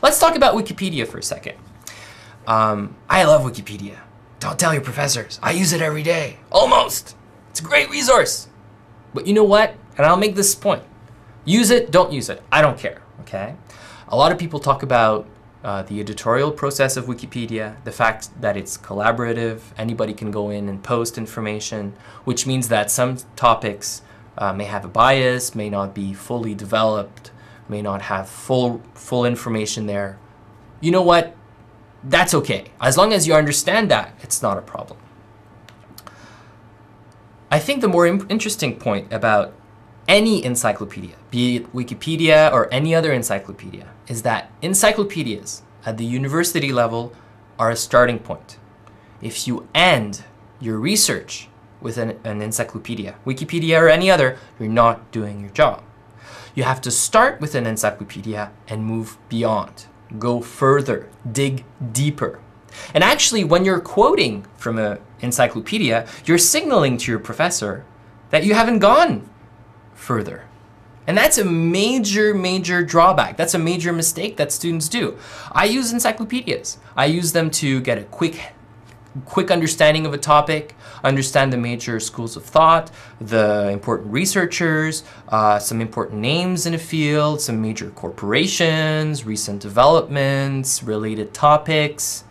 Let's talk about Wikipedia for a second. I love Wikipedia. Don't tell your professors. I use it every day. Almost. It's a great resource. But you know what? And I'll make this point. Use it, don't use it. I don't care, okay? A lot of people talk about the editorial process of Wikipedia, the fact that it's collaborative, anybody can go in and post information, which means that some topics may have a bias, may not be fully developed, may not have full information there. You know what? That's okay. As long as you understand that, it's not a problem. I think the more interesting point about any encyclopedia, be it Wikipedia or any other encyclopedia, is that encyclopedias at the university level are a starting point. If you end your research with an encyclopedia, Wikipedia or any other, you're not doing your job. You have to start with an encyclopedia and move beyond, go further, dig deeper. And actually, when you're quoting from an encyclopedia, you're signaling to your professor that you haven't gone further. And that's a major drawback. That's a major mistake that students do. I use encyclopedias. I use them to get a quick understanding of a topic, understand the major schools of thought, the important researchers, some important names in a field, some major corporations, recent developments, related topics,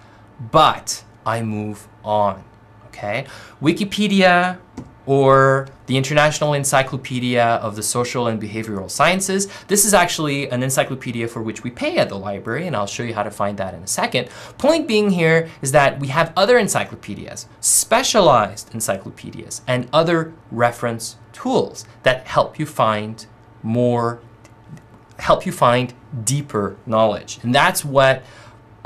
but I move on, okay? Wikipedia or the International Encyclopedia of the Social and Behavioral Sciences. This is actually an encyclopedia for which we pay at the library, and I'll show you how to find that in a second. Point being here is that we have other encyclopedias, specialized encyclopedias, and other reference tools that help you find deeper knowledge. And that's what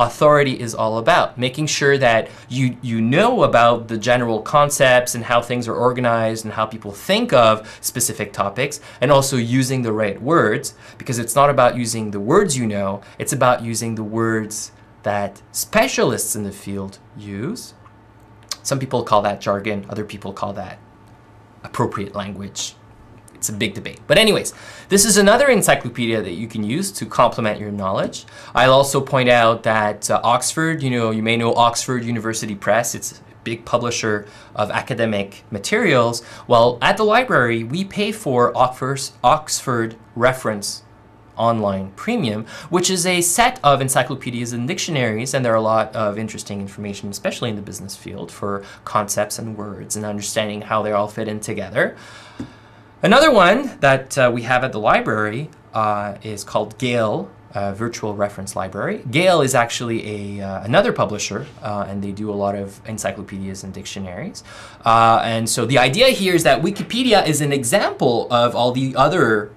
authority is all about, making sure that you know about the general concepts and how things are organized and how people think of specific topics, and also using the right words, because it's not about using the words you know, it's about using the words that specialists in the field use. Some people call that jargon, other people call that appropriate language. It's a big debate. But anyways, this is another encyclopedia that you can use to complement your knowledge. I'll also point out that Oxford, you may know Oxford University Press. It's a big publisher of academic materials. Well, at the library, we pay for Oxford Reference Online Premium, which is a set of encyclopedias and dictionaries, and there are a lot of interesting information, especially in the business field, for concepts and words and understanding how they all fit in together. Another one that we have at the library is called Gale, Virtual Reference Library. Gale is actually another publisher, and they do a lot of encyclopedias and dictionaries. And so the idea here is that Wikipedia is an example of all the other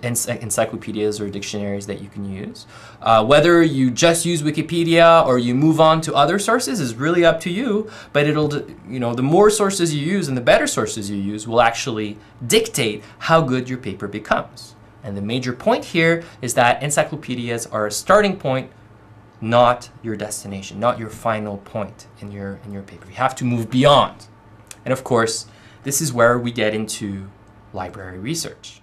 encyclopedias or dictionaries that you can use. Whether you just use Wikipedia or you move on to other sources is really up to you, but the more sources you use and the better sources you use will actually dictate how good your paper becomes. And the major point here is that encyclopedias are a starting point, not your destination, not your final point in your paper. You have to move beyond. And of course, this is where we get into library research.